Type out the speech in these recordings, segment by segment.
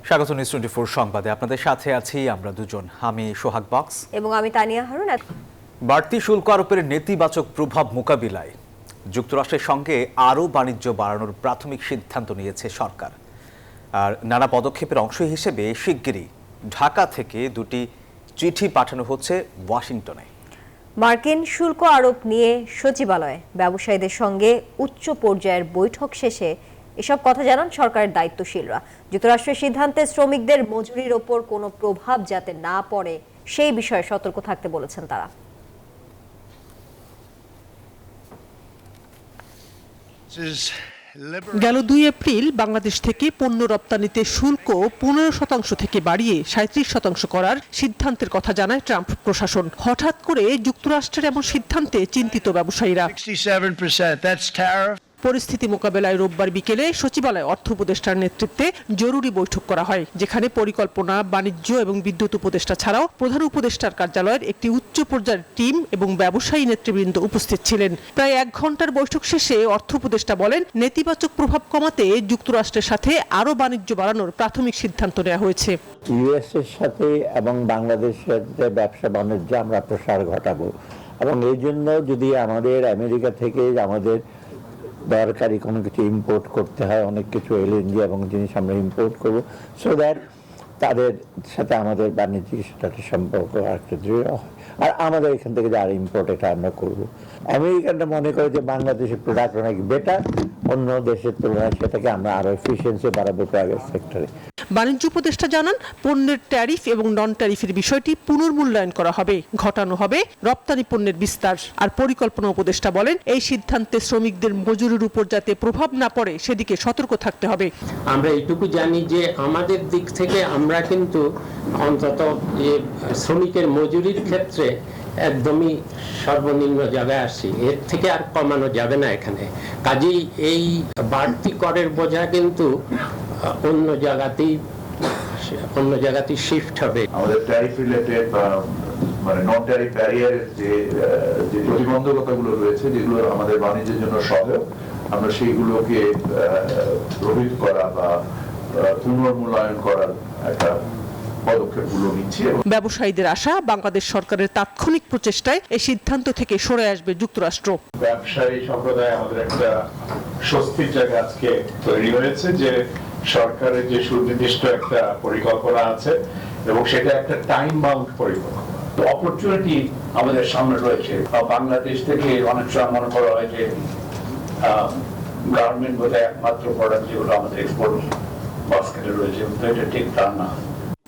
স্বাগত নিউজ 24 সংবাদে আপনাদের সাথে আছি আমরা দুজন, আমি সোহাগ বক্স এবং আমি তানিয়া হারুন। বাড়তি শুল্ক আরোপের নেতিবাচক প্রভাব মোকাবিলায় যুক্তরাষ্ট্রের সঙ্গে আরও বাণিজ্য বাড়ানোর প্রাথমিক সিদ্ধান্ত নিয়েছে সরকার। আর নানা পদক্ষেপের অংশ হিসেবে শিগগিরই ঢাকা থেকে দুটি চিঠি পাঠানো হচ্ছে ওয়াশিংটনে। মার্কিন শুল্ক আরোপ নিয়ে সচিবালয়ে ব্যবসায়ীদের সঙ্গে উচ্চ পর্যায়ের বৈঠক শেষে এসব কথা জানান সরকারের দায়িত্বশীলরা। যুক্তরাষ্ট্রের সিদ্ধান্তে শ্রমিকদের মজুরির ওপর কোনো প্রভাব যাতে না পড়ে সেই বিষয়ে সতর্ক থাকতে বলেছেন তারা। গেল 2 এপ্রিল বাংলাদেশ থেকে পণ্য রপ্তানিতে শুল্ক 15% থেকে বাড়িয়ে 37% করার সিদ্ধান্তের কথা জানায় ট্রাম্প প্রশাসন। হঠাৎ করে যুক্তরাষ্ট্রের এমন সিদ্ধান্তে চিন্তিত ব্যবসায়ীরা। 67%, that's tariff. পরিস্থিতি মোকাবেলায় রোববার বিকেলে সচিবালয় অর্থ উপদেষ্টার নেতৃত্বে জরুরি বৈঠক করা হয়, যেখানে পরিকল্পনা, বাণিজ্য এবং বিদ্যুৎ উপদেষ্টা ছাড়াও প্রধান উপদেষ্টার কার্যালয়ের একটি উচ্চ পর্যায়ের টিম এবং ব্যবসায়ী নেতৃবৃন্দ উপস্থিত ছিলেন। প্রায় 1 ঘন্টার বৈঠক শেষে অর্থ উপদেষ্টা বলেন, নেতিবাচক প্রভাব কমাতে যুক্তরাষ্ট্রের সাথে আরও বাণিজ্য বাড়ানোর প্রাথমিক সিদ্ধান্ত নেওয়া হয়েছে। ইউএস এর সাথে এবং বাংলাদেশের যে ব্যবসা বাণিজ্য আমরা প্রসার ঘটাবো, এবং এই জন্য যদি আমাদের আমেরিকা থেকে আমাদের দরকারি কোনো কিছু ইম্পোর্ট করতে হয়, অনেক কিছু এলএনজি এবং জিনিস আমরা ইম্পোর্ট করবো, সো দ্যাট তাদের সাথে আমাদের বাণিজ্যিক সাথে সম্পর্ক আরেকটু দৃঢ় হয়। আর আমাদের এখান থেকে যারা ইম্পোর্ট এটা আমরা করবো। আমেরিকানরা মনে করে যে বাংলাদেশের প্রোডাক্ট অনেক বেটার অন্য দেশের তুলনায়, সেটাকে আমরা আরো এফিসিয়েন্সি বাড়াবো প্রাইভেট সেক্টরে। বাণিজ্য উপদেষ্টা জানান, পণ্যের ট্যারিফ এবং নন ট্যারিফের বিষয়টি পুনর্মূল্যায়ন করা হবে, ঘটানো হবে রপ্তানি পণ্যের বিস্তার। আর পরিকল্পনা উপদেষ্টা বলেন, এই সিদ্ধান্তে শ্রমিকদের মজুরির উপর যাতে প্রভাব না পড়ে সেদিকে সতর্ক থাকতে হবে। আমরা এইটুকু জানি যে আমাদের দিক থেকে আমরা কিন্তু অন্তত যে শ্রমিকের মজুরির ক্ষেত্রে একদমই সর্বনিম্ন জায়গায় আসছি, এর থেকে আর কমানো যাবে না এখানে। কাজেই এই বাড়তি করের বোঝা কিন্তু অন্য জায়গাতেই শিফট হবে। আমাদের ট্যারিফ রিলেটেড বা মানে নন ট্যারিফ ব্যারিয়ারের যে প্রতিবন্ধকতাগুলো রয়েছে, যেগুলো আমাদের বাণিজ্যের জন্য সহায়ক, আমরা সেইগুলোকে রহিত করা বা পুনর্মূল্যায়ন করার একটা পদক্ষেপগুলো নিচ্ছি। ব্যবসায়ীদের আশা, বাংলাদেশ সরকারের তাৎক্ষণিক প্রচেষ্টায় এই সিদ্ধান্ত থেকে সরে আসবে যুক্তরাষ্ট্র। ব্যবসায়ী সম্প্রদায় আমাদের একটা স্বস্তির জায়গা আজকে তৈরি হয়েছে যে সরকারের যে সুনির্দিষ্ট একটা পরিকল্পনা আছে এবং সেটা একটা টাইম বাউন্ড পরিকল্পনা। অপরচুনিটি আমাদের সামনে রয়েছে। বাংলাদেশ থেকে অনেক সময় মনে করা হয় যে গার্মেন্ট বোধহয় একমাত্র প্রোডাক্ট যেগুলো আমাদের এক্সপোর্ট বাস্কেটে রয়েছে, এটা ঠিক তা না।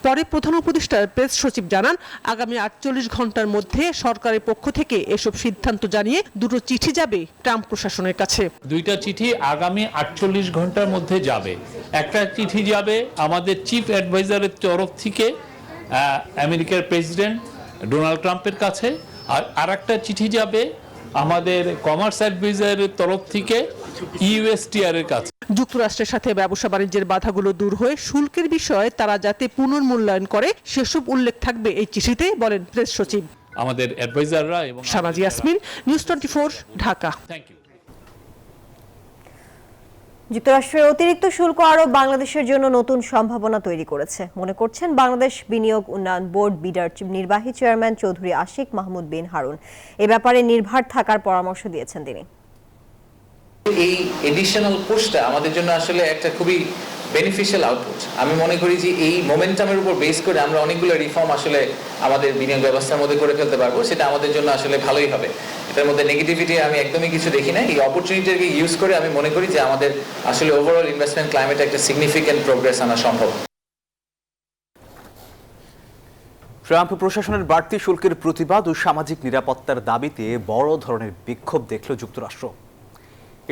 পরে প্রধান উপদেষ্টার প্রেস সচিব জানান, আগামী 48 ঘন্টার মধ্যে সরকারের পক্ষ থেকে এসব সিদ্ধান্ত জানিয়ে দুটো চিঠি যাবে ট্রাম্প প্রশাসনের কাছে। 2টা চিঠি আগামী 48 ঘন্টার মধ্যে যাবে। একটা চিঠি যাবে আমাদের চিফ অ্যাডভাইজারের তরফ থেকে আমেরিকার প্রেসিডেন্ট ডোনাল্ড ট্রাম্পের কাছে, আর আরেকটা চিঠি যাবে আমাদের কমার্স অ্যাডভাইজারের তরফ থেকে ইউএসটিআর এর কাছে। যুক্তরাষ্ট্রের সাথে ব্যবসা বাণিজ্যের বাধাগুলো দূর হয়ে শুল্কের বিষয়ে তারা যাতে পুনর্মূল্যায়ন করে সেসব উল্লেখ থাকবে এই চিঠিতে, বলেন প্রেস সচিব। আমাদের অ্যাডভাইজাররা এবং Shahnaz Yasmin, news 24, Dhaka. Thank you. যুক্তরাষ্ট্রের অতিরিক্ত শুল্ক আরোপ বাংলাদেশের জন্য নতুন সম্ভাবনা তৈরি করেছে মনে করছেন বাংলাদেশ বিনিয়োগ উন্নয়ন বোর্ড বিডার নির্বাহী চেয়ারম্যান চৌধুরী আশিক মাহমুদ বিন হারুন। এ ব্যাপারে নির্ভর থাকার পরামর্শ দিয়েছেন তিনি। এই এডিশনাল পুশটা আমাদের জন্য আসলে একটা খুবই বেনিফিশিয়াল আউটপুট। আমি মনে করি যে এই মোমেন্টামের উপর বেস করে আমরা অনেকগুলো রিফর্ম আসলে আমাদের বিনিয়োগ ব্যবস্থার মধ্যে করে ফেলতে পারবো, সেটা আমাদের জন্য আসলে ভালোই হবে। এটার মধ্যে নেগেটিভিটি আমি একদমই কিছু দেখি না। এই অপরচুনিটিকে ইউজ করে আমি মনে করি যে আমাদের আসলে ওভারঅল ইনভেস্টমেন্ট ক্লাইমেটে একটা সিগনিফিক্যান্ট প্রোগ্রেস আনা সম্ভব। ট্রাম্প প্রশাসনের বাড়তি শুল্কের প্রতিবাদ ও সামাজিক নিরাপত্তার দাবিতে বড় ধরনের বিক্ষোভ দেখল যুক্তরাষ্ট্র।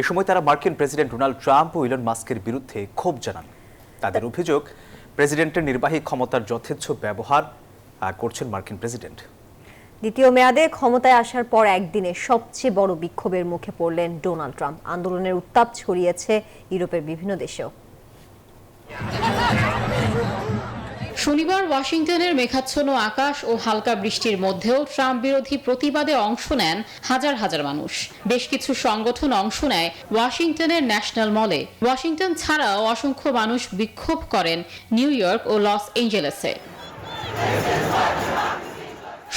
এ সময় তারা মার্কিন প্রেসিডেন্ট ডোনাল্ড ট্রাম্প ও ইলন মাস্কের বিরুদ্ধে ক্ষোভ জানান। তাদের অভিযোগ, প্রেসিডেন্টের নির্বাহী ক্ষমতার যথেচ্ছ ব্যবহার করছেন মার্কিন প্রেসিডেন্ট। দ্বিতীয় মেয়াদে ক্ষমতায় আসার পর একদিনে সবচেয়ে বড় বিক্ষোভের মুখে পড়লেন ডোনাল্ড ট্রাম্প। আন্দোলনের উত্তাপ ছড়িয়েছে ইউরোপের বিভিন্ন দেশেও। শনিবার ওয়াশিংটনের মেঘাচ্ছন্ন আকাশ ও হালকা বৃষ্টির মধ্যেও ট্রাম্প বিরোধী প্রতিবাদে অংশ নেন হাজার হাজার মানুষ। বেশ কিছু সংগঠন অংশ নেয় ওয়াশিংটনের ন্যাশনাল মলে। ওয়াশিংটন ছাড়াও অসংখ্য মানুষ বিক্ষোভ করেন নিউ ইয়র্ক ও লস এঞ্জেলেসে।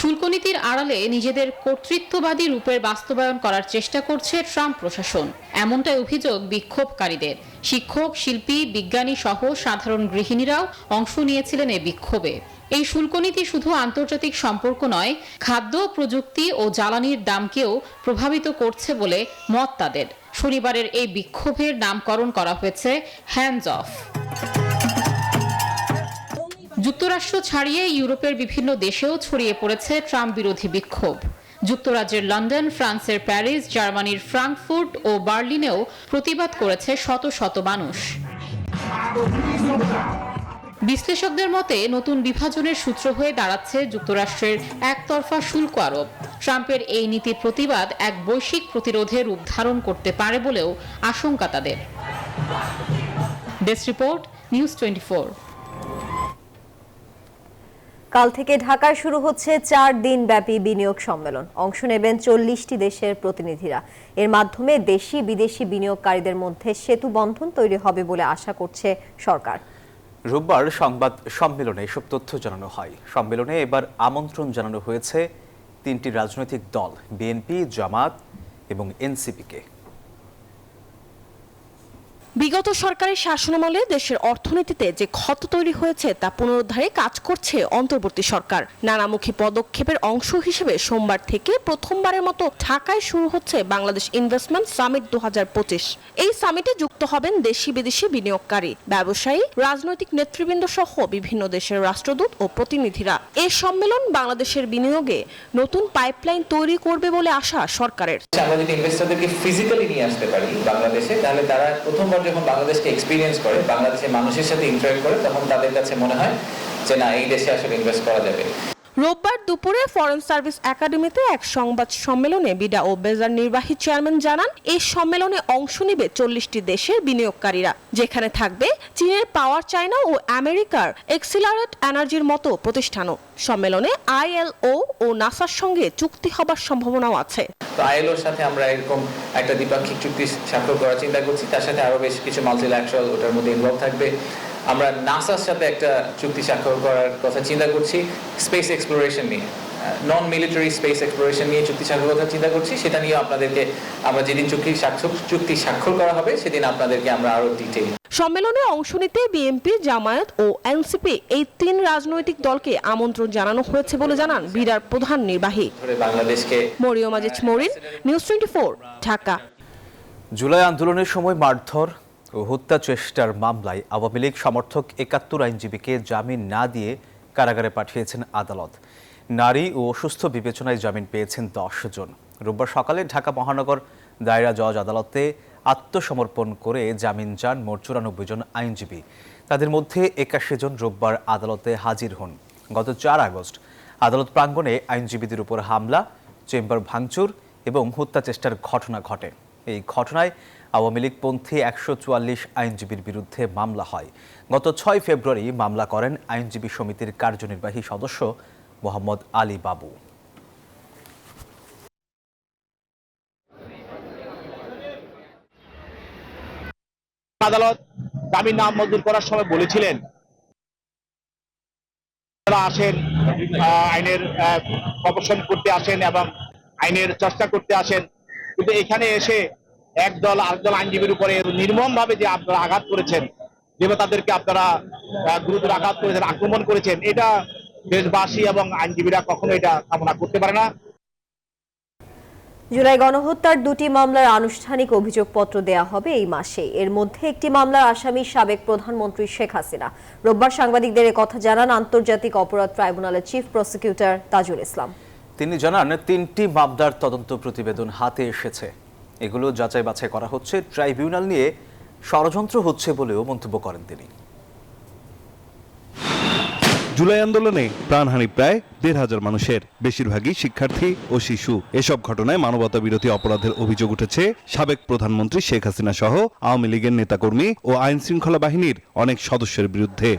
শুল্ক নীতির আড়ালে নিজেদের কর্তৃত্ববাদী রূপের বাস্তবায়ন করার চেষ্টা করছে ট্রাম্প প্রশাসন, এমনটাই অভিযোগ বিক্ষোভকারীদের। শিক্ষক, শিল্পী, বিজ্ঞানী সহ সাধারণ গৃহিণীরাও অংশ নিয়েছিলেন এই বিক্ষোভে। এই শুল্ক নীতি শুধু আন্তর্জাতিক সম্পর্ক নয়, খাদ্য, প্রযুক্তি ও জ্বালানির দামকেও প্রভাবিত করছে বলে মত তাদের। শনিবারের এই বিক্ষোভের নামকরণ করা হয়েছে হ্যান্ডস অফ। যুক্তরাষ্ট্র ছাড়িয়ে ইউরোপের বিভিন্ন দেশেও ছড়িয়ে পড়েছে ট্রাম্প বিরোধী বিক্ষোভ। যুক্তরাজ্যের লন্ডন, ফ্রান্সের প্যারিস, জার্মানির ফ্রাঙ্কফুর্ট ও বার্লিনেও প্রতিবাদ করেছে শত শত মানুষ। বিশ্লেষকদের মতে নতুন বিভাজনের সূত্র হয়ে দাঁড়াচ্ছে যুক্তরাষ্ট্রের একতরফা শুল্ক আরোপ। ট্রাম্পের এই নীতির প্রতিবাদ এক বৈশ্বিক প্রতিরোধের রূপ ধারণ করতে পারে বলেও আশঙ্কা তাদের। Desk report, news 24। কাল থেকে ঢাকায় শুরু হচ্ছে 4 দিন ব্যাপী বিনিয়োগ সম্মেলন। অংশ নেবেন 40টি দেশের প্রতিনিধিরা। এর মাধ্যমে দেশি বিদেশি বিনিয়োগকারীদের মধ্যে সেতু বন্ধন তৈরি হবে বলে আশা করছে সরকার। রোববার সংবাদ সম্মেলনে এসব তথ্য জানানো হয়। সম্মেলনে এবার আমন্ত্রণ জানানো হয়েছে 3টি রাজনৈতিক দল, বিএনপি, জামাত এবং এনসিপিকে। বিগত সরকারের শাসনামলে দেশের অর্থনীতিতে যে ক্ষত তৈরি হয়েছে তা পুনরুদ্ধারে কাজ করছে অন্তর্বর্তী সরকার। নানামুখী পদক্ষেপের অংশ হিসেবে সোমবার থেকে প্রথমবারের মতো ঢাকায় শুরু হচ্ছে বাংলাদেশ ইনভেস্টমেন্ট সামিট 2025। এই সামিটে যুক্ত হবেন দেশি বিদেশি বিনিয়োগকারী, ব্যবসায়ী, রাজনৈতিক নেতৃবৃন্দ সহ বিভিন্ন দেশের রাষ্ট্রদূত ও প্রতিনিধিরা। এই সম্মেলন বাংলাদেশের বিনিয়োগে নতুন পাইপলাইন তৈরি করবে বলে আশা সরকারের। আমরা যদি ইনভেস্টরদেরকে ফিজিক্যালি নিয়ে আসতে পারি বাংলাদেশে, তাহলে তারা প্রথমবার যখন বাংলাদেশকে এক্সপিরিয়েন্স করে, বাংলাদেশের মানুষের সাথে ইন্টারঅ্যাক্ট করে, তখন তাদের কাছে মনে হয় যে না, এই দেশে আসলে ইনভেস্ট করা যাবে। রোববার দুপুরে ফরেন সার্ভিস একাডেমিতে এক সংবাদ সম্মেলনে বিডা ও বেজার নির্বাহী চেয়ারম্যান জানান, এই সম্মেলনে অংশ নেবে 40টি দেশের বিনিয়োগকারীরা, যেখানে থাকবে চীনের পাওয়ার চায়না ও আমেরিকার এক্সিলারেট এনার্জির মতো প্রতিষ্ঠানও। সম্মেলনে আইএলও ও নাসার সঙ্গে চুক্তি হবার সম্ভাবনাও আছে। তো আইএলওর সাথে আমরা এরকম একটা দ্বিপাক্ষিক চুক্তি স্বাক্ষর করার চিন্তা করছি, তার সাথে আরো বেশ কিছু মাল্টিল্যাটারাল ওটার মধ্যে ইনভলভ থাকবে। আমরা নাসার সাথে একটা চুক্তি স্বাক্ষর করার কথা চিন্তা করছি স্পেস এক্সপ্লোরেশন নিয়ে, নন মিলিটারি স্পেস এক্সপ্লোরেশন নিয়ে চুক্তি স্বাক্ষর কথা চিন্তা করছি। সেটা নিয়ে আপনাদেরকে আমরা যেদিন চুক্তি স্বাক্ষর করা হবে সেদিন আপনাদেরকে আমরা আরো ডিটেইল। সম্মেলনে অংশ নিতে বিএনপি, জামায়াত ও এনসিপি এই 3 রাজনৈতিক দলকে আমন্ত্রণ জানানো হয়েছে বলে জানান বিডার প্রধান নির্বাহী বাংলাদেশকে মরিয়ম আজিজ মরিন, নিউজ 24, ঢাকা। জুলাই আন্দোলনের সময় মারধর ও হত্যা চেষ্টার মামলায় আওয়ামী লীগ সমর্থক 71 আইনজীবীকে জামিন না দিয়ে কারাগারে পাঠিয়েছেন আদালত। নারী ও অসুস্থ বিবেচনায় জামিন পেয়েছেন 10 জন। রোববার সকালে ঢাকা মহানগর দায়রা জজ আদালতে আত্মসমর্পণ করে জামিন চান মোট 94 জন আইনজীবী। তাদের মধ্যে 81 জন রোববার আদালতে হাজির হন। গত 4 আগস্ট আদালত প্রাঙ্গণে আইনজীবীদের উপর হামলা, চেম্বার ভাঙচুর এবং হত্যা চেষ্টার ঘটনা ঘটে। এই ঘটনায় আওয়ামী লীগপন্থী 144 আইনজীবীর বিরুদ্ধে মামলা হয়। গত 6 ফেব্রুয়ারি মামলা করেন আইনজীবী সমিতির কার্যনির্বাহী সদস্য মোহাম্মদ আলী বাবু। আদালত জামিন নামঞ্জুর করার সময় বলেছিলেন যারা আসেন আইনের প্রফেশন করতে আসেন এবং আইনের চর্চা করতে আসেন, কিন্তু এখানে এসে একদল আরেকদল আইনজীবীর উপরে নির্মমভাবে যে আপনারা আঘাত করেছেন, যেভাবে তাদেরকে আপনারা গুরুতর আঘাত করেছেন, আক্রমণ করেছেন, এটা দেশবাসী এবং আইনজীবীরা কখনো এটা কামনা করতে পারে না। জুলাই গণহত্যার 2টি মামলার আনুষ্ঠানিক অভিযোগপত্র দেয়া হবে এই মাসে। এর মধ্যে একটি মামলার আসামি সাবেক প্রধানমন্ত্রী শেখ হাসিনা। রোববার সাংবাদিকদের কথা জানান আন্তর্জাতিক অপরাধ ট্রাইব্যুনালের চিফ প্রসিকিউটর তাজুল ইসলাম। তিনি জানান 3টি মামলার তদন্ত প্রতিবেদন হাতে এসেছে। এগুলো যাচাই বাছাই করা হচ্ছে। ট্রাইব্যুনাল নিয়ে ষড়যন্ত্র হচ্ছে বলেও মন্তব্য করেন তিনি। জুলাই আন্দোলনে প্রাণহানি প্রায় 1,500 মানুষের, বেশিরভাগই শিক্ষার্থী ও শিশু। এসব ঘটনায় মানবতা বিরোধী অপরাধের অভিযোগ উঠেছে সাবেক প্রধানমন্ত্রী শেখ হাসিনা সহ আওয়ামী লীগের নেতাকর্মী ও আইন শৃঙ্খলা বাহিনীর অনেক সদস্যের বিরুদ্ধে।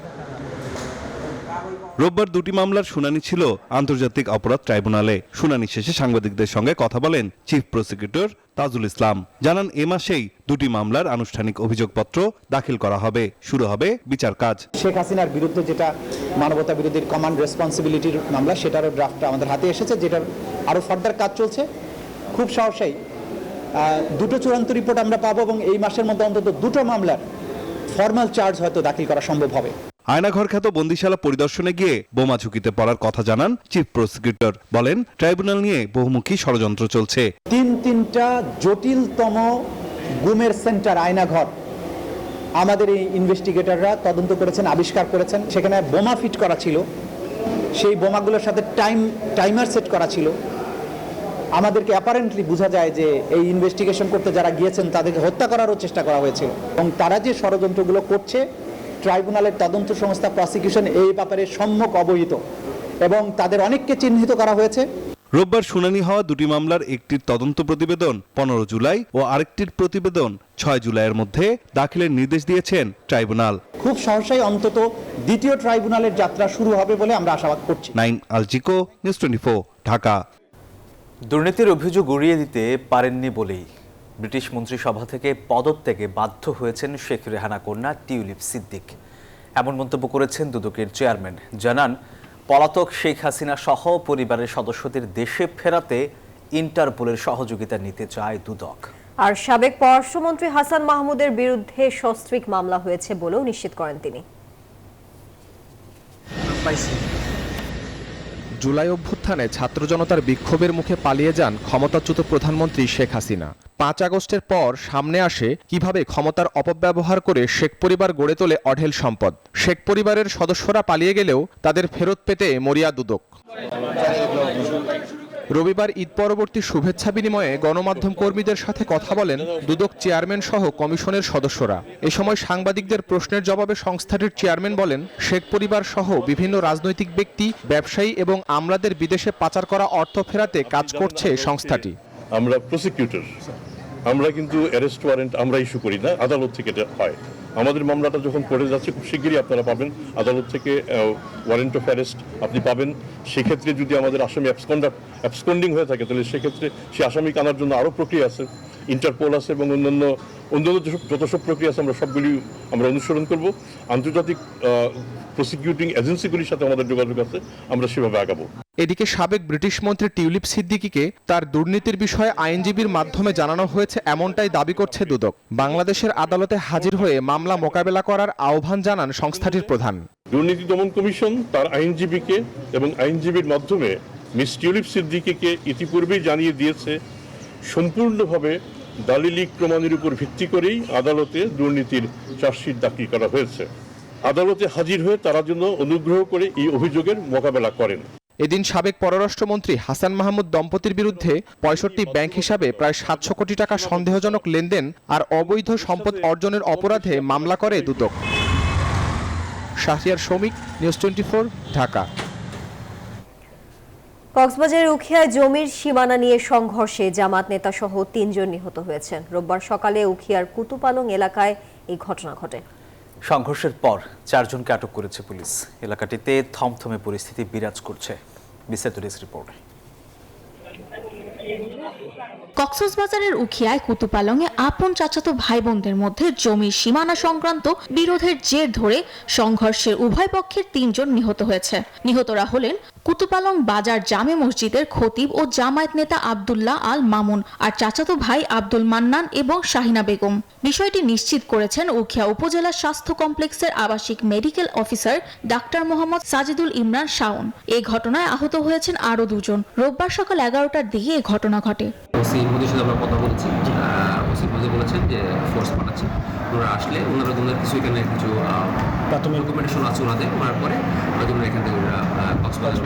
রোববার দুটি মামলার শুনানি ছিল আন্তর্জাতিক অপরাধ ট্রাইব্যুনালে। শুনানি শেষে সাংবাদিকদের সঙ্গে কথা বলেন চিফ প্রসিকিউটর তাজুল ইসলাম। জানান এ মাসেই দুটি মামলার আনুষ্ঠানিক অভিযোগপত্র দাখিল করা হবে, শুরু হবে বিচার কাজ। শেখ হাসিনার বিরুদ্ধে যেটা মানবতা বিরোধীর কমান্ড রেসপন্সিবিলিটির মামলা, সেটারও ড্রাফটটা আমাদের হাতে এসেছে, যেটার আরও ফার্দার কাজ চলছে। খুব সহসাই দুটো চূড়ান্ত রিপোর্ট আমরা পাবো এবং এই মাসের মধ্যে অন্তত দুটো মামলার ফর্মাল চার্জ হয়তো দাখিল করা সম্ভব হবে। আয়নাঘর খ্যাত বন্দিশালা পরিদর্শনে গিয়ে বোমা ঝুঁকিতে পড়ার কথা জানান চিফ প্রসিকিউটর। বলেন ট্রাইব্যুনাল নিয়ে বহুমুখী ষড়যন্ত্র চলছে। তিনটা জটিলতম গুমের সেন্টার আয়নাঘর আমাদের এই ইনভেস্টিগেটররা তদন্ত করেছেন, আবিষ্কার করেছেন। সেখানে বোমা ফিট করা ছিল, সেই বোমাগুলোর সাথে টাইমার সেট করা ছিল। আমাদেরকে অ্যাপারেন্টলি বোঝা যায় যে এই ইনভেস্টিগেশন করতে যারা গিয়েছেন তাদেরকে হত্যা করারও চেষ্টা করা হয়েছিল এবং তারা যে ষড়যন্ত্রগুলো করছে, ট্রাইব্যুনালের তদন্ত সংস্থা প্রসিকিউশন এই ব্যাপারে সম্যক অবহিত এবং তাদের অনেককে চিহ্নিত করা হয়েছে। রোববার শুনানি হওয়া দুটি মামলার একটির তদন্ত প্রতিবেদন 15 জুলাই ও আরেকটির প্রতিবেদন 6 জুলাইয়ের মধ্যে দাখিলের নির্দেশ দিয়েছেন ট্রাইব্যুনাল। খুব সহসাই অন্তত দ্বিতীয় ট্রাইব্যুনালের যাত্রা শুরু হবে বলে আমরা আশাবাদ করছি। নাইম আলচিকো, নিউজ 24, ঢাকা। দুর্নীতির অভিযোগ উড়িয়ে দিতে পারেননি বলেই ব্রিটিশ মন্ত্রিসভা থেকে পদত্যাগে বাধ্য হয়েছেন শেখ রেহানা কন্যা টিউলিপ সিদ্দিক। এমন মন্তব্য করেছেন দুদকের চেয়ারম্যান। জানান, পলাতক শেখ হাসিনা সহ পরিবারের সদস্যদের দেশে ফেরাতে ইন্টারপোলের সহযোগিতা নিতে চায় দুদক। আর সাবেক পররাষ্ট্রমন্ত্রী হাসান মাহমুদের বিরুদ্ধে সস্ত্রীক মামলা হয়েছে বলেও নিশ্চিত করেন তিনি। জুলাই অভ্যুত্থানে ছাত্র জনতার বিক্ষোভের মুখে পালিয়ে যান ক্ষমতাচ্যুত প্রধানমন্ত্রী শেখ হাসিনা। 5 আগস্টের পর সামনে আসে কিভাবে ক্ষমতার অপব্যবহার করে শেখ পরিবার গড়ে তোলে অঢেল সম্পদ। শেখ পরিবারের সদস্যরা পালিয়ে গেলেও তাদের ফেরত পেতে মরিয়া দুদক। রবিবার ঈদ পরবর্তী শুভেচ্ছা বিনিময়ে গণমাধ্যম কর্মীদের সাথে কথা বলেন দুদক চেয়ারম্যান সহ কমিশনের সদস্যরা। এ সময় সাংবাদিকদের প্রশ্নের জবাবে সংস্থাটির চেয়ারম্যান বলেন, শেখ পরিবার সহ বিভিন্ন রাজনৈতিক ব্যক্তি, ব্যবসায়ী এবং আমলাদের বিদেশে পাচার করা অর্থ ফেরাতে কাজ করছে সংস্থাটি। আমরা প্রসিকিউটর, আমরা কিন্তু অ্যারেস্ট ওয়ারেন্ট আমরা ইস্যু করি না, আদালত থেকে এটা হয়। আমাদের মামলাটা যখন পড়ে যাচ্ছে খুব শিগগিরই আপনারা পাবেন আদালত থেকে ওয়ারেন্ট অফ অ্যারেস্ট আপনি পাবেন। সেক্ষেত্রে যদি আমাদের আসামি অ্যাবসকন্ডিং হয়ে থাকে তাহলে সেক্ষেত্রে সে আসামিকে আনার জন্য আরও প্রক্রিয়া আছে, ইন্টারপোল আছে এবং অন্যান্য যত সব প্রক্রিয়া আছে আমরা সবগুলি আমরা অনুসরণ করব। আন্তর্জাতিক প্রসিকিউটিং এজেন্সিগুলির সাথে আমাদের যোগাযোগ আছে, আমরা সেভাবে আগাবো। এদিকে সাবেক ব্রিটিশ মন্ত্রী টিউলিপ সিদ্দিকীকে তার দুর্নীতির বিষয়ে আইনজীবীর মাধ্যমে জানানো হয়েছে, এমনটাই দাবি করছে দুদক। বাংলাদেশের আদালতে হাজির হয়ে মামলা মোকাবেলা করার আহ্বান জানান সংস্থাটির প্রধান। দুর্নীতি দমন কমিশন তার আইনজীবীকে এবং আইনজীবীর মাধ্যমে মিস টিউলিপ সিদ্দিকীকে ইতিপূর্বেই জানিয়ে দিয়েছে সম্পূর্ণভাবে দালিলিক প্রমাণের উপর ভিত্তি করেই আদালতে দুর্নীতির চার্জশিট দাখিল করা হয়েছে। আদালতে হাজির হয়ে তারা যেন অনুগ্রহ করে এই অভিযোগের মোকাবেলা করেন। এদিন সাবেক পররাষ্ট্রমন্ত্রী হাসান মাহমুদ দম্পতির বিরুদ্ধে 65 ব্যাংক হিসাবে প্রায় 700 কোটি টাকা সন্দেহজনক লেনদেন আর অবৈধ সম্পদ অর্জনের অপরাধে মামলা করে দুদক। শাহরিয়ার শৌমিক, নিউজ 24, ঢাকা। কক্সবাজারের উখিয়ায় জমির সীমানা নিয়ে সংঘর্ষে জামাত নেতা সহ 3 জন নিহত হয়েছেন। রোববার সকালে উখিয়ার কুতুপালং এলাকায় এই ঘটনা ঘটে। সংঘর্ষের পর 4 জনকে আটক করেছে পুলিশ। এলাকাটিতে থমথমে পরিস্থিতি বিরাজ করছে। বিস্তারিত ডেস্ক রিপোর্ট। কক্সবাজারের উখিয়ায় কুতুপালংয়ে আপন চাচাতো ভাই বোনদের মধ্যে জমির সীমানা সংক্রান্ত বিরোধের জের ধরে সংঘর্ষের উভয় পক্ষের 3 জন নিহত হয়েছে। নিহতরা হলেন কুতুপালং বাজার জামে মসজিদের খতিব ও জামায়াত নেতা আব্দুল্লাহ আল মামুন আর চাচাতো ভাই আব্দুল মান্নান এবং শাহিনা বেগম। বিষয়টি নিশ্চিত করেছেন উখিয়া উপজেলা স্বাস্থ্য কমপ্লেক্সের আবাসিক medical officer doctor Mohammad Sajidul Imran Shaon. এই ঘটনায় আহত হয়েছেন আরও 2 জন। রোববার সকাল 11টার দিকে এই ঘটনা ঘটে। ওসির সাথে আমরা কথা বলেছি, ওসি বলেছেন যে ফোর্স পাঠাচ্ছে, ওনারা আসলে ওনারা কিছু এখানে কিছু প্রাথমিক ডকুমেন্টেশন আছে ওনাদের, ওনার পরে ওনারা এখান থেকে কক্সবাজার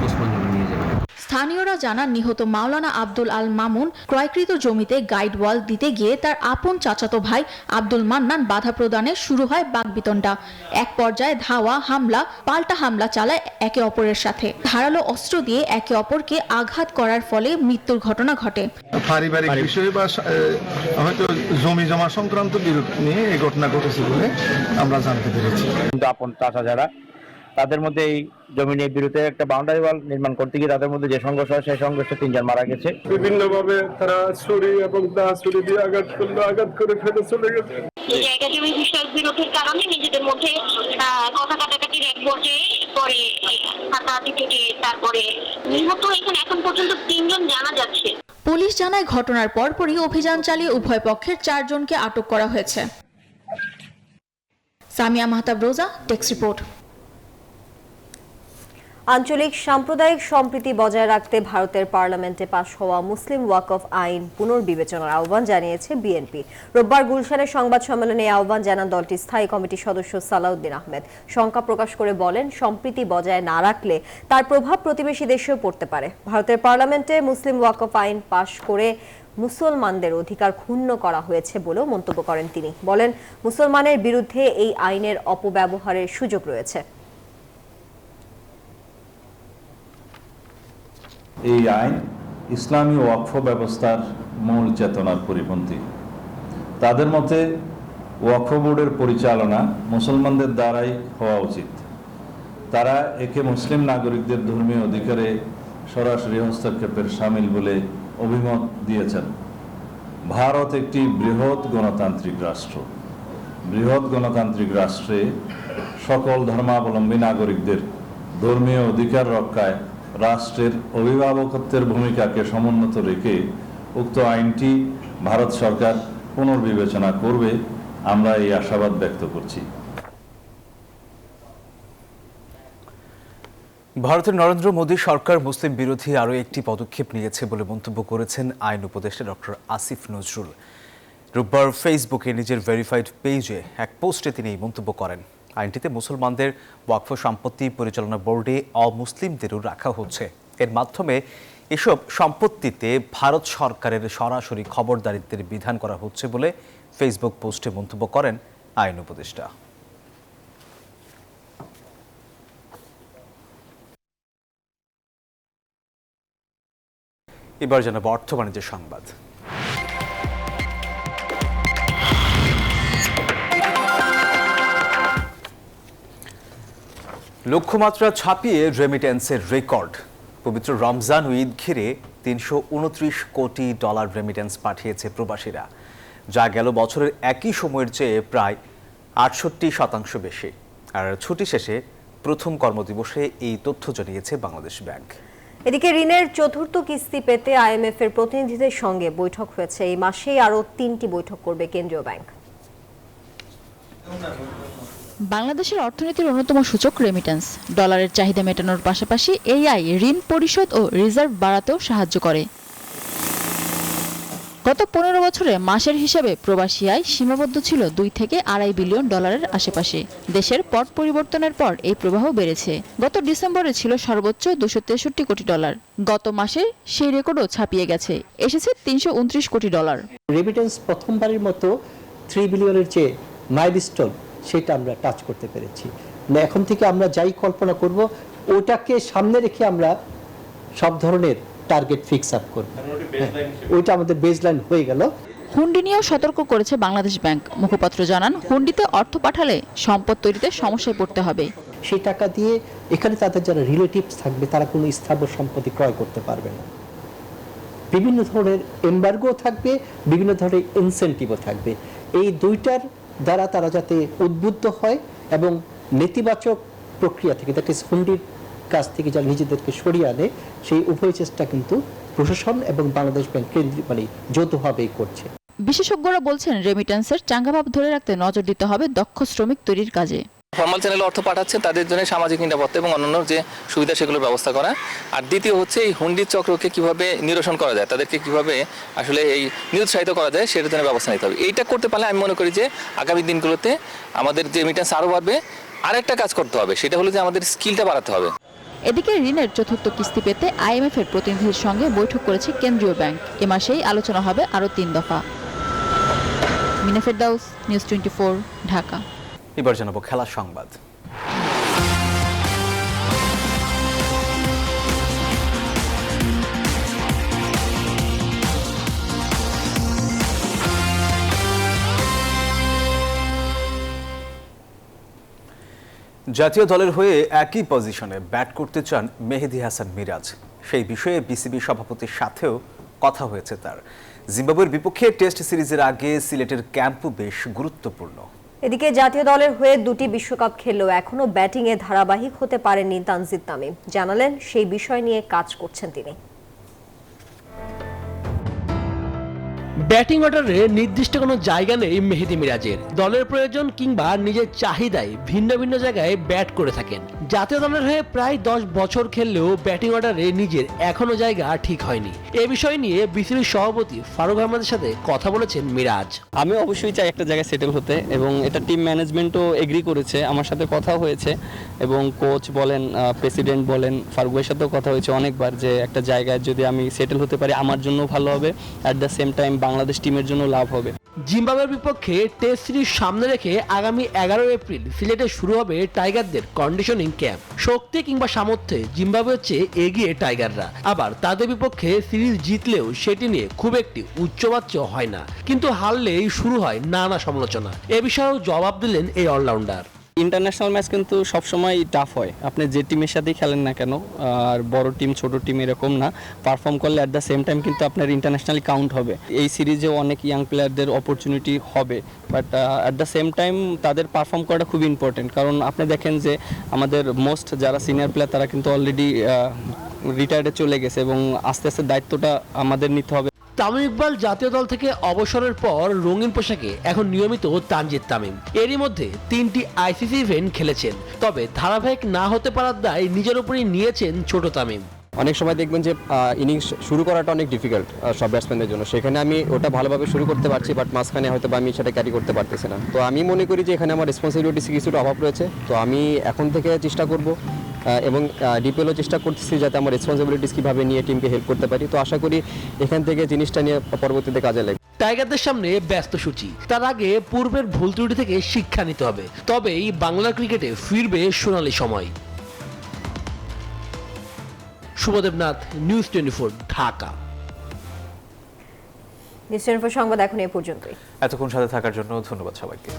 পোস্টমর্টম নিয়ে যাবে। স্থানীয়রা জানান, নিহত মাওলানা আব্দুল আল মামুন ক্রয়কৃত জমিতে গাইড ওয়াল দিতে গিয়ে তার আপন চাচাতো ভাই আব্দুল মান্নান বাধা প্রদানে শুরু হয় বাকবিতণ্ডা। এক পর্যায়ে ধাওয়া, হামলা, পাল্টা হামলা চালায় একে অপরের সাথে। ধারালো অস্ত্র দিয়ে একে অপরকে আঘাত করার ফলে মৃত্যুর ঘটনা ঘটে। পারিবারিক বিষয় বা হয়তো জমি জমা সংক্রান্ত বিরোধ নিয়ে এই ঘটনা ঘটেছে বলে আমরা জানতে পেরেছি। আপন চাচা যারা তাদের মধ্যে এই জমিনের বিরুদ্ধে একটা বাউন্ডারি ওয়াল নির্মাণ করতে গিয়ে তাদের মধ্যে যে সংঘর্ষ হয় সেই সংঘর্ষে 3 জন মারা গেছে। বিভিন্নভাবে তারা ছুরি এবং দা ছুরি দিয়ে আঘাত করে ফেলে চলে গেছে। জায়গা জমি বিষয়ক বিরোধের কারণে নিজেদের মধ্যে কথা কাটাকাটির এক পর্যায়ে পরে হাতাহাতি থেকে তারপরে নিহত এখানে এখন পর্যন্ত 3 জন জানা যাচ্ছে। পুলিশ জানায় ঘটনার পরপরই অভিযান চালিয়ে উভয় পক্ষের 4 জনকে আটক করা হয়েছে। সামিয়া মাহতাব রোজা, টেক্স রিপোর্ট। আঞ্চলিক সাম্প্রদায়িক সম্প্রীতি বজায় রাখতে ভারতের পার্লামেন্টে পাশ হওয়া মুসলিম ওয়াকফ আইন পুনর্বিবেচনার আহ্বান জানিয়েছে বিএনপি। রোববার গুলশানের সংবাদ সম্মেলনে এই আহ্বান জানান দলটির স্থায়ী কমিটির সদস্য সালাউদ্দিন আহমেদ। শঙ্কা প্রকাশ করে বলেন, সম্প্রীতি বজায় না রাখলে তার প্রভাব প্রতিবেশী দেশেও পড়তে পারে। ভারতের পার্লামেন্টে মুসলিম ওয়াকফ আইন পাশ করে মুসলমানদের অধিকার ক্ষুণ্ণ করা হয়েছে বলেও মন্তব্য করেন তিনি। বলেন, মুসলমানের বিরুদ্ধে এই আইনের অপব্যবহারের সুযোগ রয়েছে। এই আইন ইসলামী ওয়াকফ ব্যবস্থার মূল চেতনার পরিপন্থী। তাদের মতে ওয়াকফ বোর্ডের পরিচালনা মুসলমানদের দ্বারাই হওয়া উচিত। তারা একে মুসলিম নাগরিকদের ধর্মীয় অধিকারে সরাসরি হস্তক্ষেপের শামিল বলে অভিমত দিয়েছেন। ভারত একটি বৃহৎ গণতান্ত্রিক রাষ্ট্র। বৃহৎ গণতান্ত্রিক রাষ্ট্রে সকল ধর্মাবলম্বী নাগরিকদের ধর্মীয় অধিকার রক্ষায় রাষ্ট্রের অভিভাবকত্বের ভূমিকাকে সমুন্নত রেখে উক্ত আইনটি ভারত সরকার পুনর্বিবেচনা করবে, আমরা এই আশাবাদ ব্যক্ত করছি। ভারতের নরেন্দ্র মোদী সরকার মুসলিম বিরোধী আরও একটি পদক্ষেপ নিয়েছে বলে মন্তব্য করেছেন আইন উপদেষ্টা ডক্টর আসিফ নজরুল। রোববার ফেসবুকে নিজের ভেরিফাইড পেজে এক পোস্টে তিনি এই মন্তব্য করেন। আইনটিতে মুসলমানদের ওয়াকফ সম্পত্তি পরিচালনা বোর্ডে অমুসলিমদেরও রাখা হচ্ছে। এর মাধ্যমে এসব সম্পত্তিতে ভারত সরকারের সরাসরি খবরদারিত্বের বিধান করা হচ্ছে বলে ফেসবুক পোস্টে মন্তব্য করেন আইন উপদেষ্টা। এবার জানাবো অর্থ বাণিজ্যের সংবাদ। লক্ষ্যমাত্রা ছাপিয়ে রেমিটেন্সের রেকর্ড। পবিত্র রমজান ও ঈদ ঘিরে $329 কোটি রেমিটেন্স পাঠিয়েছে প্রবাসীরা, যা গেল বছরের একই সময়ের চেয়ে প্রায় 68% বেশি। আর ছুটি শেষে প্রথম কর্মদিবসে এই তথ্য জানিয়েছে বাংলাদেশ ব্যাংক। এদিকে ঋণের চতুর্থ কিস্তি পেতে আইএমএফ এর প্রতিনিধিদের সঙ্গে বৈঠক হয়েছে। এই মাসেই আরও 3টি বৈঠক করবে কেন্দ্রীয় ব্যাংক। বাংলাদেশের অর্থনীতির অন্যতম সূচক রেমিটেন্স। ডলারের চাহিদা মেটানোর পাশাপাশি এই আয় ঋণ পরিশোধ ও রিজার্ভ বাড়াতেও সাহায্য করে। গত 15 বছরে মাসের হিসাবে প্রবাসী আয় সীমাবদ্ধ ছিল $2 থেকে $2.5 বিলিয়ন আশেপাশে। দেশের পট পরিবর্তনের পর এই প্রবাহ বেড়েছে। গত ডিসেম্বরে ছিল সর্বোচ্চ $263 কোটি। গত মাসে সেই রেকর্ডও ছাপিয়ে গেছে, এসেছে $329 কোটি। রেমিটেন্স প্রথমবারের মতো 3 বিলিয়নের যে মাইলস্টোন সেটা আমরা টাচ করতে পেরেছি। এখন থেকে আমরা যাই কল্পনা করব ওটাকে সামনে রেখে আমরা সব ধরনের টার্গেট ফিক্স আপ করব। ওইটা আমাদের বেসলাইন হয়ে গেল। হুন্ডি নিয়েও সতর্ক করেছে বাংলাদেশ ব্যাংক। মুখপাত্র জানান, হুন্ডিতে অর্থ পাঠালে সম্পদ তৈরিতে সমস্যায় পড়তে হবে। সেই টাকা দিয়ে এখানে তাদের যারা রিলেটিভস থাকবে তারা কোনো স্থাবর সম্পত্তি ক্রয় করতে পারবে না। বিভিন্ন ধরনের এমবার্গো থাকবে, বিভিন্ন ধরনের ইনসেন্টিভও থাকবে। এই দুইটার দ্বারা তারা যাতে উদ্বুদ্ধ হয় এবং নেতিবাচক প্রক্রিয়া থেকে, দ্যাট ইজ হুন্ডির কাছ থেকে যারা নিজেদেরকে সরিয়ে আনে, সেই উভয় চেষ্টা কিন্তু প্রশাসন এবং বাংলাদেশ ব্যাংক যৌথভাবেই করছে। বিশেষজ্ঞরা বলছেন, রেমিটেন্সের চাঙ্গাভাব ধরে রাখতে নজর দিতে হবে দক্ষ শ্রমিক তৈরির কাজে। ফর্মাল চ্যানেলে অর্থ পাঠাচ্ছে তাদের জন্য সামাজিক নিরাপত্তা এবং অন্যান্য যে সুবিধা সেগুলোর ব্যবস্থা করা। আর দ্বিতীয় হচ্ছে এই হুন্ডির চক্রকে কিভাবে নিরসন করা যায়, তাদেরকে কিভাবে আসলে এই নিরুৎসাহিত করা যায় সেটার জন্য ব্যবস্থা নিতে হবে। এইটা করতে পারলে আমি মনে করি যে আগামী দিনগুলোতে আমাদের যে রেমিটেন্স আরও বাড়বে। আরেকটা কাজ করতে হবে, সেটা হলো যে আমাদের স্কিলটা বাড়াতে হবে। এদিকে ঋণের চতুর্থ কিস্তি পেতে আইএমএফ এর প্রতিনিধিদের সঙ্গে বৈঠক করেছে কেন্দ্রীয় ব্যাংক। এ মাসেই আলোচনা হবে আরও 3 দফা। মিনা ফেরদাউস, নিউজ 24, ঢাকা। এবার জানাবো খেলার সংবাদ। জাতীয় দলের হয়ে একই পজিশনে ব্যাট করতে চান মেহেদী হাসান মিরাজ। সেই বিষয়ে বিসিবি সভাপতির সাথেও কথা হয়েছে তার। জিম্বাবুয়ের বিপক্ষে টেস্ট সিরিজের আগে সিলেটের ক্যাম্পও বেশ গুরুত্বপূর্ণ। এদিকে জাতীয় দলের হয়ে দুটি বিশ্বকাপ খেললেও এখনো ব্যাটিংয়ে ধারাবাহিক হতে পারেননি তানজিদ তামিম। জানালেন সেই বিষয় নিয়ে কাজ করছেন তিনি। ব্যাটিং অর্ডারে নির্দিষ্ট কোনো জায়গা নেই মেহেদী মিরাজের। দলের প্রয়োজন কিংবা নিজের চাহিদায় ভিন্ন ভিন্ন জায়গায় ব্যাট করে থাকেন। জাতীয় দলের হয়ে প্রায় 10 বছর খেললেও ব্যাটিং অর্ডারে নিজের এখনো জায়গা ঠিক হয়নি। এ বিষয় নিয়ে বিসিবির সভাপতি ফারুক আহমেদের সাথে কথা বলেছেন মিরাজ। আমি অবশ্যই চাই একটা জায়গায় সেটেল হতে, এবং এটা টিম ম্যানেজমেন্টও এগ্রি করেছে, আমার সাথে কথা হয়েছে, এবং কোচ বলেন, প্রেসিডেন্ট বলেন, ফারুক ভাইয়ের সাথেও কথা হয়েছে অনেকবার যে একটা জায়গায় যদি আমি সেটেল হতে পারি আমার জন্য ভালো হবে, at the same time Bangladesh টিমের জন্য লাভ হবে। জিম্বাবুয়ের বিপক্ষে টেস্ট সিরিজ সামনে রেখে আগামী 11 এপ্রিল সিলেটে শুরু হবে টাইগারদের কন্ডিশনিং ক্যাম্প। শক্তি কিংবা সামর্থ্যে জিম্বাবুয়ের চেয়ে এগিয়ে টাইগাররা। আবার তাদের বিপক্ষে সিরিজ জিতলেও সেটি নিয়ে খুব একটি উচ্চবাচ্য হয় না, কিন্তু হারলেই শুরু হয় নানা সমালোচনা। এ বিষয়েও জবাব দিলেন এই অলরাউন্ডার। ইন্টারন্যাশনাল ম্যাচ কিন্তু সবসময় টাফ হয়, আপনি যে টিমের সাথেই খেলেন না কেন, আর বড় টিম ছোট টিম এরকম না, পারফর্ম করলে অ্যাট দ্য সেম টাইম কিন্তু আপনার ইন্টারন্যাশনালি কাউন্ট হবে। এই সিরিজেও অনেক ইয়াং প্লেয়ারদের অপরচুনিটি হবে, but at the same time তাদের পারফর্ম করাটা খুব ইম্পর্টেন্ট। কারণ আপনি দেখেন যে আমাদের মোস্ট যারা সিনিয়র প্লেয়ার তারা কিন্তু অলরেডি রিটায়ার্ডে চলে গেছে, এবং আস্তে আস্তে দায়িত্বটা আমাদের নিতে হবে। তামিম ইকবাল জাতীয় দল থেকে অবসরের পর রঙিন পোশাকে এখন নিয়মিত তানজিদ তামিম। এরই মধ্যে 3টি আইসিসি ইভেন্ট খেলেছেন, তবে ধারাবাহিক না হতে পারার দায় নিজের উপরই নিয়েছেন ছোট তামিম। অনেক সময় দেখবেন যে ইনিংস শুরু করাটা অনেক ডিফিকাল্ট সব ব্যাটসম্যানদের জন্য, সেখানে আমি ওটা ভালোভাবে শুরু করতে পারছি, বাট মাঝখানে হয়তো বা আমি সেটা ক্যারি করতে পারতেছি না। তো আমি মনে করি যে এখানে আমার রেসপন্সিবিলিটিস কিছুটা অভাব রয়েছে, তো আমি এখন থেকে চেষ্টা করব এবং ডিপিএলও চেষ্টা করতেছি যাতে আমার রেসপন্সিবিলিটিস কীভাবে নিয়ে টিমকে হেল্প করতে পারি। তো আশা করি এখান থেকে জিনিসটা নিয়ে পরবর্তীতে কাজে লাগবে। টাইগারদের সামনে ব্যস্ত সূচি, তার আগে পূর্বের ভুল ত্রুটি থেকে শিক্ষা নিতে হবে, তবেই বাংলা ক্রিকেটে ফিরবে সোনালী সময়। শুভদেবনাথ, নিউজ 24, ঢাকা। নিউজ 24 সংবাদ এখন এ পর্যন্তই। এতক্ষণ সাথে থাকার জন্য ধন্যবাদ সবাইকে।